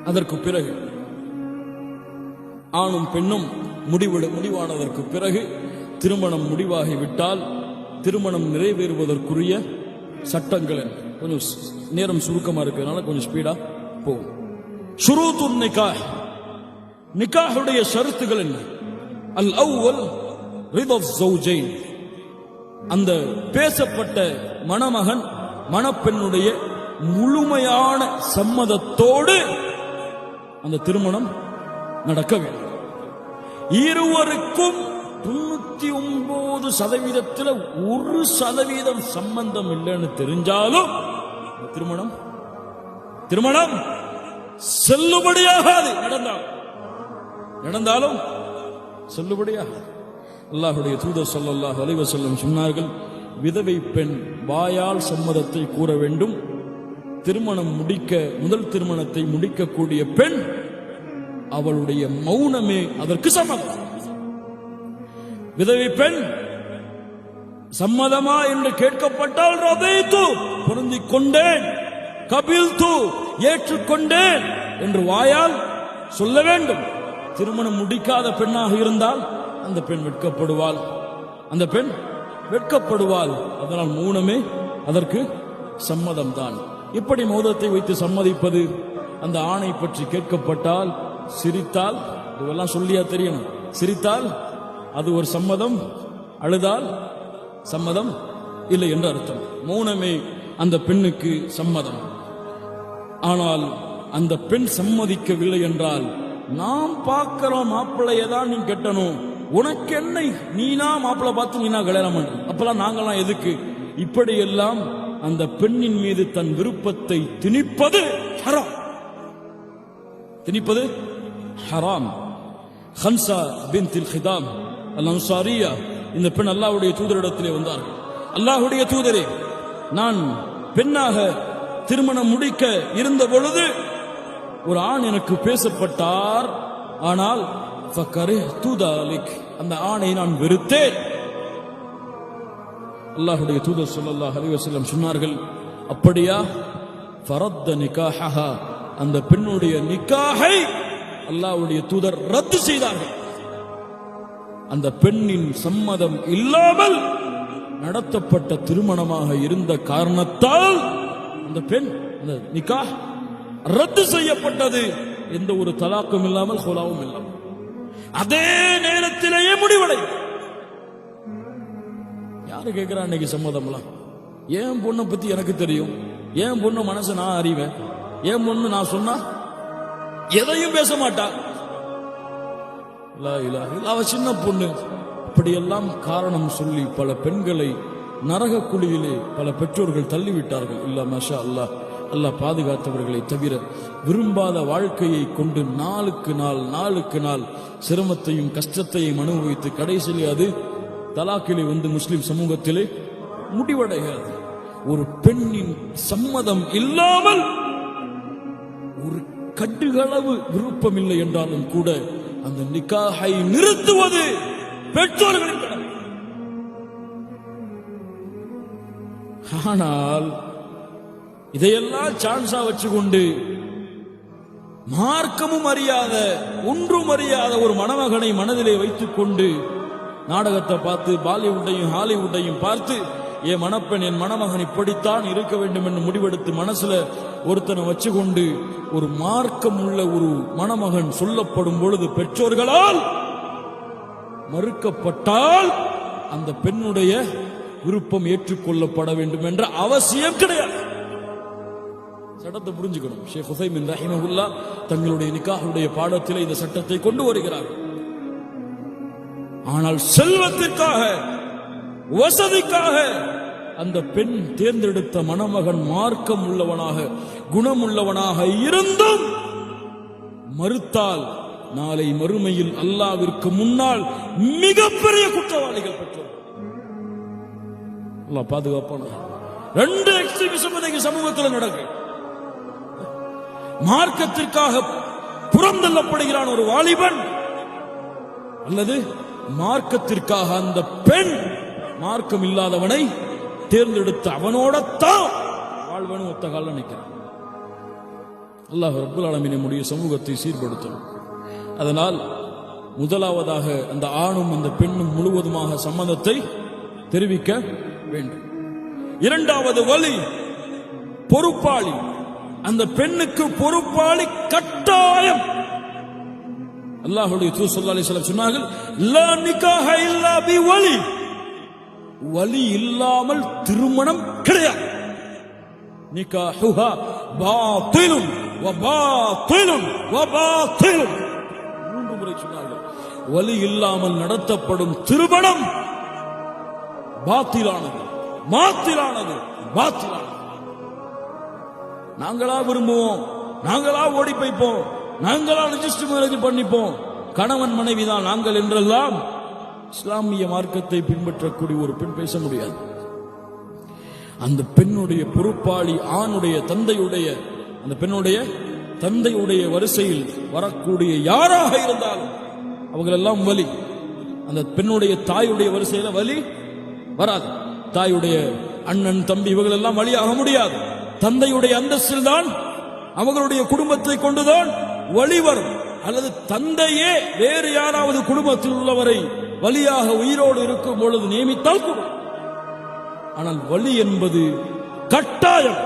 அதற்கு பிறகு ஆணும் பெண்ணும் முடிவானதற்கு பிறகு திருமணம் முடிவாகிவிட்டால் திருமணம் நிறைவேறுவதற்குரிய சட்டங்கள் என்ன? கொஞ்சம் நேரம் சுருக்கமா இருக்கிறதுனால கொஞ்சம் ஸ்பீடா போகும். ஷுரூத்துன் நிகாஹ், நிகாஹுடைய ஷரத்துகள் என்ன? அல் அவ்வல் ரிதா ஸௌஜைன், அந்த பேசப்பட்ட மணமகன் மணப்பெண்ணுடைய முழுமையான சம்மதத்தோடு அந்த திருமணம் நடக்க வேண்டும். இருவருக்கும் 99% 1% சம்பந்தம் இல்லைன்னு தெரிஞ்சாலும் திருமணம் செல்லுபடியாகாது. நடந்தாலும் செல்லுபடியாகாது. அல்லாஹ்வுடைய தூதர் ஸல்லல்லாஹு அலைஹி வஸல்லம் சொன்னார்கள், விதவை பெண் வாயால் சம்மதத்தை கூற வேண்டும். முதல் திருமணத்தை முடிக்கக்கூடிய பெண் அவளுடைய மௌனமே அதற்கு சம்மதம். விதவை பெண் சம்மதமா என்று கேட்கப்பட்டால் ரதைத்து, பொருந்திக் கொண்டேன், கபில்து, ஏற்றுக்கொண்டேன் என்று வாயால் சொல்ல வேண்டும். திருமணம் முடிக்காத பெண்ணாக இருந்தால் அந்த பெண் வெட்கப்படுவாள். அதனால் மௌனமே அதற்கு சம்மதம் தான். இப்படி மௌனத்தை வைத்து சம்மதிப்பது. அந்த ஆணை பற்றி கேட்கப்பட்டால் சிரித்தால், இதெல்லாம் சொல்லியா தெரியணும், சிரித்தால் அது ஒரு சம்மதம், அழுதால் சம்மதம் இல்லை என்று அர்த்தம். மௌனமே அந்த பெண்ணுக்கு சம்மதம். ஆனால் அந்த பெண் சம்மதிக்கவில்லை என்றால், நாம் பார்க்கிறோம் மாப்பிள்ளையை தான் நீ கட்டணும், உனக்கு என்ன, நீனா மாப்பிள்ளை பார்த்து நீனா கல்யாணம் பண்ற, அப்பெல்லாம் நாங்கெல்லாம் எதுக்கு, இப்படியெல்லாம் அந்த பெண்ணின் மீது தன் விருப்பத்தை திணிப்பது ஹராம். ஹன்சா பின்த் ஹிதாம் அல் அன்சாரியா, இந்த பெண் அல்லாஹ்வுடைய தூதரிடத்திலே வந்தார். அல்லாஹ்வுடைய தூதரே, நான் பெண்ணாக திருமணம் முடிக்க இருந்த பொழுது ஒரு ஆண் எனக்கு பேசப்பட்டார், ஆனால் அந்த ஆணை நான் வெறுத்தேன். அல்லாஹ்வுடைய தூதர் ஸல்லல்லாஹு அலைஹி வஸல்லம் சொன்னார்கள், அப்படியா, ஃபரத்த நிகாஹஹா, அந்த பெண்ணுடைய நிக்காஹை அல்லாஹ்வுடைய தூதர் ரத்து செய்தார்கள். அந்த பெண்ணின் சம்மதம் இல்லாமல் நடத்தப்பட்ட திருமணமாக இருந்த காரணத்தால் அந்த பெண் அந்த நிக்காஹ் ரத்து செய்யப்பட்டது. எந்த ஒரு தலாக்கும் இல்லாமல், ஹுலாவும் இல்லாமல். அதே நேரத்திலேயே முடிவடையும். யாரு கேட்கிறா இன்னைக்கு சம்மதம்லாம்? ஏன் பொண்ணை பத்தி எனக்கு தெரியும், ஏன் பொண்ணு மனசு நான் அறிவேன், ஏன் பொண்ணு நான் சொன்னா எதையும் பேச மாட்டா, அவ சின்ன பொண்ணு, இப்படியெல்லாம் காரணம் சொல்லி பல பெண்களை நரக குழியிலே பல பெற்றோர்கள் தள்ளிவிட்டார்கள். இல்ல மாஷா அல்லாஹ், அல்லாஹ் பாதுகாத்தவர்களை தவிர. விரும்பாத வாழ்க்கையை கொண்டு நாளுக்கு நாள் சிரமத்தையும் கஷ்டத்தையும் அனுபவித்து கடைசியிலே அது தலாக்கிலே வந்து முஸ்லிம் சமூகத்திலே முடிவடைகிறது. ஒரு பெண்ணின் சம்மதம் இல்லாமல் ஒரு கட்டுகளவு விருப்பம் இல்லை என்றாலும் கூட அந்த நிக்காஹை நிறுத்துவது பெற்றோர்களின் கடமை. ஆனால் இதையெல்லாம் சான்ஸா வச்சுக்கொண்டு மார்க்கமும் அறியாத, ஒன்றும் அறியாத ஒரு மணமகனை மனதிலே வைத்துக் கொண்டு நாடகத்தை பார்த்து, பாலிவுட்டையும் ஹாலிவுட்டையும் பார்த்து, என் மணப்பெண் என் மணமகன் இப்படித்தான் இருக்க வேண்டும் என்று முடிவெடுத்து மனசுல ஒருத்தனை வச்சுக்கொண்டு ஒரு மார்க்கம் உள்ள ஒரு மணமகன் சொல்லப்படும் பொழுது பெற்றோர்களால் மறுக்கப்பட்டால் அந்த பெண்ணுடைய விருப்பம் ஏற்றுக்கொள்ளப்பட வேண்டும் என்ற அவசியம் கிடையாது. சட்டத்தை புரிஞ்சுக்கணும். ஷேக் உஸைமின் ரஹிமஹுல்லாஹ் தங்களுடைய நிக்காஹுடைய பாடத்தில் இந்த சட்டத்தை கொண்டு வருகிறார்கள். ஆனால் செல்வத்திற்காக, வசதிக்காக அந்த பெண் தேர்ந்தெடுத்த மணமகன் மார்க்கம் உள்ளவனாக, குணமுள்ளவனாக இருந்தும் மறுத்தால் நாளை மறுமையில் அல்லாஹ்விற்கு முன்னால் மிகப்பெரிய குற்றவாளிகள் பெற்றோர். அல்லாஹ் பாதுகாப்பான. 2 எக்ஸ்ட்ரீமிசம் சமூகத்தில் நடக்கு. மார்க்கத்திற்காக புறந்தள்ளப்படுகிறான் ஒரு வாலிபன், அல்லது மார்க்கத்திற்காக அந்த பெண் மார்க்கம் இல்லாதவனை தேர்ந்தெடுத்து அவனோடத்தான் வாழ்வனும் ஒத்த கால நிற்கிறான். அல்லாஹ் ரப்பல் ஆலமீன் நம்முடைய சமூகத்தை சீர்படுத்தும். அதனால் முதலாவதாக அந்த ஆணும் அந்த பெண்ணும் முழுவதுமாக சம்மதத்தை தெரிவிக்க வேண்டும். இரண்டாவது வழி பொறுப்பாளி. அந்த பெண்ணுக்கு பொறுப்பாளி கட்டாயம். அல்லாஹ்வுடைய தூதர் ஸல்லல்லாஹு அலைஹி வஸல்லம் சொன்னார்கள், லா நிகாஹ இல்லா பி வலி. வலி இல்லாமல் திருமணம் கிடையாது. நிகாஹுஹா பாத்திலுன் வ பாத்திலுன் வ பாத்திலுன். மூன்று முறை சொன்னார்கள். வலி இல்லாமல் நடத்தப்படும் திருமணம் பாத்திலானது, மாத்திலானது, பாத்திலானது. நாங்களா விரும்புவோம், நாங்களா ஓடி போய்ப்போம், நாங்களா ரெஜிஸ்டர் மேரேஜ் பண்ணிப்போம், கணவன் மனைவி தான் நாங்கள் என்றெல்லாம் இஸ்லாமிய மார்க்கத்தை பின்பற்றக்கூடிய ஒரு பெண் பேச முடியாது. அந்த பெண்ணுடைய பொறுப்பாளி ஆணுடைய தந்தையுடைய, அந்த பெண்ணுடைய தந்தையுடைய வரிசையில் வரக்கூடிய யாராக இருந்தாலும் அவங்களெல்லாம் வலி. அந்த பெண்ணுடைய தாயுடைய வரிசையில வலி வராது. தாயுடைய அண்ணன் தம்பி இவர்கள் எல்லாம் வலியாக முடியாது. தந்தையுடைய அந்தஸ்தில் தான் அவர்களுடைய குடும்பத்தை கொண்டுதான் வழி வரும். அல்லது தந்தையே வேறு யாராவது குடும்பத்தில் உள்ளவரை வலியாக உயிரோடு இருக்கும் பொழுது நியமித்தால் கூட. ஆனால் வலி என்பது கட்டாயம்.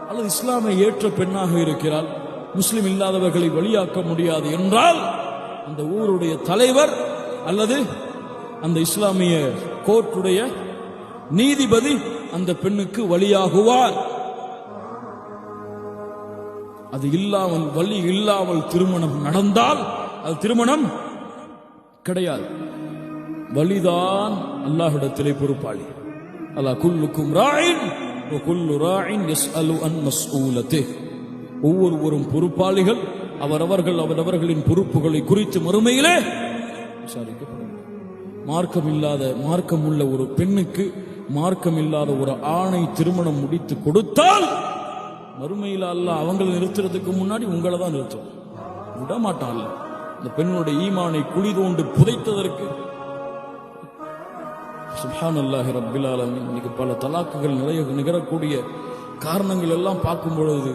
அல்லது இஸ்லாமை ஏற்ற பெண்ணாக இருக்கிறாள், முஸ்லிம் இல்லாதவர்களை வலியாக்க முடியாது என்றால் அந்த ஊருடைய தலைவர் அல்லது அந்த இஸ்லாமிய கோர்ட்டுடைய நீதிபதி அந்த பெண்ணுக்கு வலியாகுவார். அது இல்லாமல், வலி இல்லாமல் திருமணம் நடந்தால் அது திருமணம் கிடையாது. வலிதான் அல்லாஹ்விடத்திலே பொறுப்பாளி. அல்லாஹ் குல்லுக்கும் ராயின் வ குல்லு ராயின் யஸ்அலு அன் மஸ்ஊலத்திஹ். ஒவ்வொருவரும் பொறுப்பாளிகள், அவரவர்களின் பொறுப்புகளை குறித்து மறுமையிலே விசாரிக்கப்படும். மார்க்கம் இல்லாத, மார்க்கம் உள்ள ஒரு பெண்ணுக்கு மார்க்கம் இல்லாத ஒரு ஆணை திருமணம் முடித்து கொடுத்தால் மறுமையில் அல்லாஹ் அவங்களை நிறுத்துறதுக்கு முன்னாடி உங்களை தான் நிறுத்தும், விட மாட்டான். இந்த பெண்ணுடைய ஈமானை குழி தோண்டு புதைத்ததற்கு சுப்ஹானல்லாஹி ரப்பில் ஆலமீன். இன்னைக்கு பல தலாக்குகள் நிகழக்கூடிய காரணங்கள் எல்லாம் பார்க்கும் பொழுது,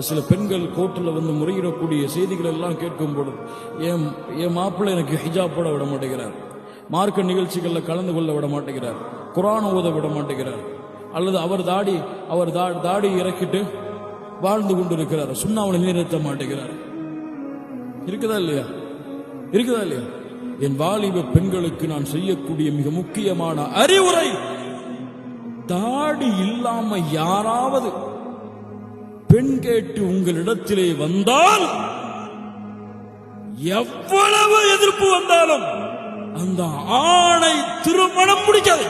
சில பெண்கள் கோர்ட்டில் வந்து முறையிடக்கூடிய செய்திகள் எல்லாம் கேட்கும் பொழுது, என் மாப்பிள்ளை எனக்கு ஹிஜாப் போட விட மாட்டேங்கிறார், மார்க்க நிகழ்ச்சிகளில் கலந்து கொள்ள விட மாட்டேங்கிறார், குர்ஆன் ஓத விட மாட்டேங்கிறார், அல்லது அவர் தாடி இறக்கிட்டு வாழ்ந்து கொண்டிருக்கிறார், சுன்னாவை நிலைநிறுத்த மாட்டேங்கிறார். இருக்குதா இல்லையா? இருக்குதா இல்லையா? என் வாலிப பெண்களுக்கு நான் செய்யக்கூடிய மிக முக்கியமான அறிவுரை, தாடி இல்லாம யாராவது பெண் கேட்டு உங்களிடத்திலே வந்தால், எவ்வளவு எதிர்ப்பு வந்தாலும் அந்த ஆணை திருமணம் முடிக்காது.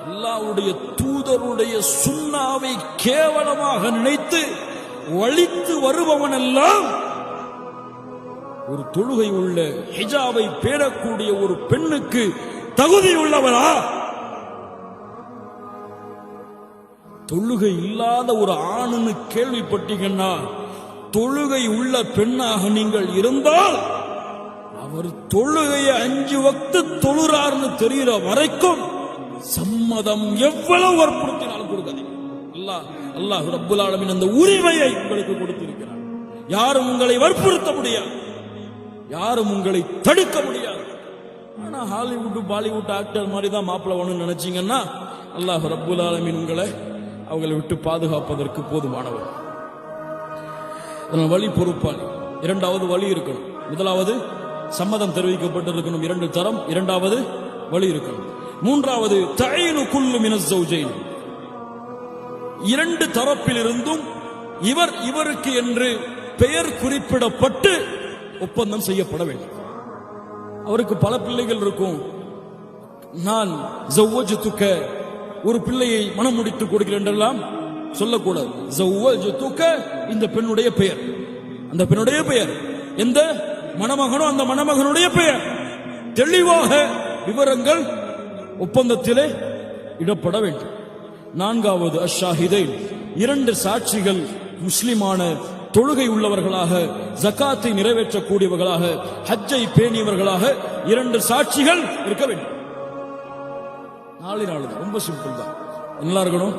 அல்லாஹ்வுடைய தூதருடைய சுன்னாவை கேவலமாக நினைத்து வலித்து வருபவன் எல்லாம் ஒரு தொழுகை உள்ள ஹிஜாபை பேணக்கூடிய ஒரு பெண்ணுக்கு தகுதி உள்ளவரா? தொழுகை இல்லாத ஒரு ஆணுன்னு கேள்விப்பட்டீங்கன்னா, தொழுகை உள்ள பெண்ணாக நீங்கள் இருந்தால் அவர் தொழுகையை 5 வக்து தொழுறார்னு தெரிகிற வரைக்கும் சம்மதம் எவ்வளவு வற்புறுத்தினாலும் கொடுக்காதீங்க. அல்லாஹ் ரப்புல் ஆலமீன் அந்த உரிமையை உங்களுக்கு கொடுத்திருக்கிறார். யாரும் உங்களை வற்புறுத்த முடியாது, யாரும் உங்களை தடுக்க முடியாது. ஆனா ஹாலிவுட் பாலிவுட் ஆக்டர் மாதிரி தான் மாப்பிள்ளை வேணும்னு நினைச்சீங்கன்னா அல்லாஹ் ரப்புல் ஆலமீன் உங்களை அவங்களை விட்டு பாதுகாப்பதற்கு போதுமானவர். வழி பொறுப்பாளி. இரண்டாவது வழி இருக்கணும். முதலாவது சம்மதம் தெரிவிக்கப்பட்டிருக்கணும், 2 தரம். இரண்டாவது வழி இருக்கணும். மூன்றாவது தஈனு குல்லு மினஸ் ஸௌஜைன். 2 தரப்பில் இருந்தும் இவருக்கு என்று பெயர் குறிப்பிடப்பட்டு ஒப்பந்தம் செய்யப்பட வேண்டும். அவருக்கு பல பிள்ளைகள் இருக்கும். நான் ஸௌவஜ்துக, ஒரு பிள்ளையை மனம் முடித்துக் கொடுக்கிறேன் என்றெல்லாம் சொல்லக்கூடாது. ஸௌவஜ்துக இந்த பெண்ணுடைய பெயர், அந்த பெண்ணுடைய பெயர், எந்த மணமகனோ அந்த மணமகனுடைய பெயர், தெளிவாக விவரங்கள் ஒப்பந்தத்திலே இடப்பட வேண்டும். நான்காவது அஷ்ஷாஹிதைன், 2 சாட்சிகள் முஸ்லிமான தொழுகை உள்ளவர்களாக, ஜகாத்தை நிறைவேற்றக்கூடியவர்களாக, ஹஜ்ஜை பேணியவர்களாக 2 சாட்சிகள் இருக்க வேண்டும். 4 நாள் ரொம்ப சிம்பிள் தான். நல்லா இருக்கணும்.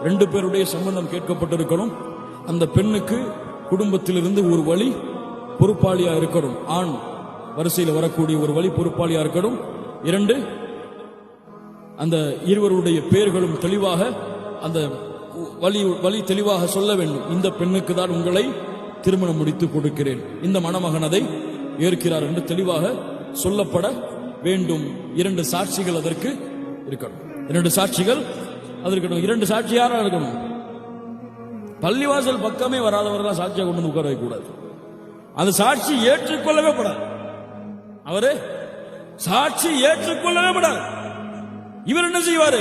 2 பேருடைய சம்பந்தம் கேட்கப்பட்டிருக்கணும். அந்த பெண்ணுக்கு குடும்பத்திலிருந்து ஒரு வழி பொறுப்பாளியா இருக்கணும். ஆண் வரிசையில் வரக்கூடிய ஒரு வழி பொறுப்பாளியா இருக்கணும். 2, அந்த இருவருடைய பெயர்களும் தெளிவாக அந்த வழி தெளிவாக சொல்ல வேண்டும். இந்த பெண்ணுக்கு தான் உங்களை திருமணம் முடித்து கொடுக்கிறேன், இந்த மணமகன் அதை ஏற்கிறார் என்று தெளிவாக சொல்லப்பட வேண்டும். 2 சாட்சிகள் அதற்கு இருக்கணும். 2 சாட்சிகள் அதற்கு 2 சாட்சி யாரா இருக்கணும்? பள்ளிவாசல் பக்கமே வராதவர்களா சாட்சியை கொண்டு உட்கார வைக்கக்கூடாது. அந்த சாட்சி ஏற்றுக்கொள்ளவே படாது. அவரு சாட்சி ஏற்றுக்கொள்ளவே படாது. இவர் என்ன செய்வாரு?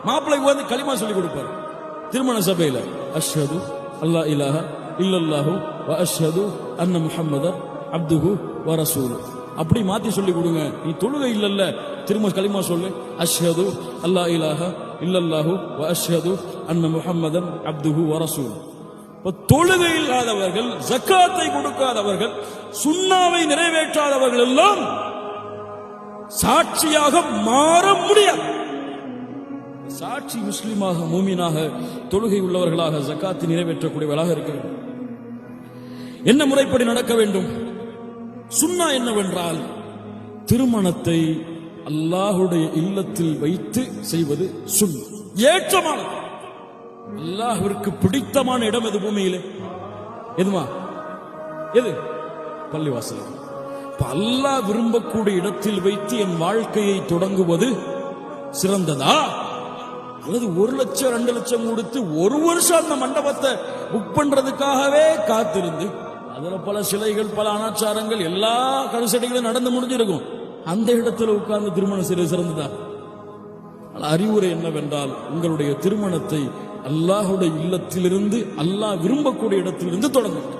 மாப்பிள்ளைக்கு வந்து களிமா சொல்லி கொடுப்பார் திருமண சபையில. அஷ்ஹது அல்லா இலாஹ இல்லல்லாஹு வ அஷ்ஹது அன்ன முஹம்மதர் அப்துஹு வ ரசூலுஹு. அப்படி மாத்தி சொல்லி கொடுங்க. நீ தொழுகை இல்லல்ல, திரும்ப களிமா சொல்லு. அஷ்ஹது அல்லா இலாஹ இல்லல்லாஹு வ அஷ்ஹது அன்ன முஹம்மதன் அப்துஹு வ ரசூலுஹு. தொழுகை இல்லாதவர்கள், ஜக்காத்தை கொடுக்காதவர்கள், சுன்னாவை நிறைவேற்றாதவர்கள் எல்லாம் சாட்சியாக மாற முடியாது. சாட்சி முஸ்லிமாக, மூமினாக, தொழுகை உள்ளவர்களாக, ஜக்காத்தை நிறைவேற்றக்கூடியவர்களாக இருக்க வேண்டும். என்ன முறைப்படி நடக்க வேண்டும்? சுன்னா என்னவென்றால், திருமணத்தை அல்லாஹுடைய இல்லத்தில் வைத்து செய்வது சுன்னா. ஏற்றமான அல்லாஹ்விற்கு பிடித்தமான இடம் எது பூமியிலே? எதுமா? எது? பள்ளிவாசல். அல்லாஹ் விரும்பக்கூடிய இடத்தில் வைத்து என் வாழ்க்கையை தொடங்குவது சிறந்ததா, அல்லது 1 லட்சம் 2 லட்சம் கொடுத்து 1 வருஷம் அந்த மண்டபத்தை புக் பண்றதுக்காகவே காத்திருந்து அதுல பல சிலைகள், பல அனாச்சாரங்கள், எல்லா கருசடைகளும் நடந்து முடிஞ்சிருக்கும், அந்த இடத்துல உட்கார்ந்து திருமணம் செய்வது சிறந்ததா? அறிவுரை என்னவென்றால், உங்களுடைய திருமணத்தை அல்லாஹுடைய இல்லத்திலிருந்து, அல்லாஹ் விரும்பக்கூடிய இடத்திலிருந்து தொடங்குங்கள்.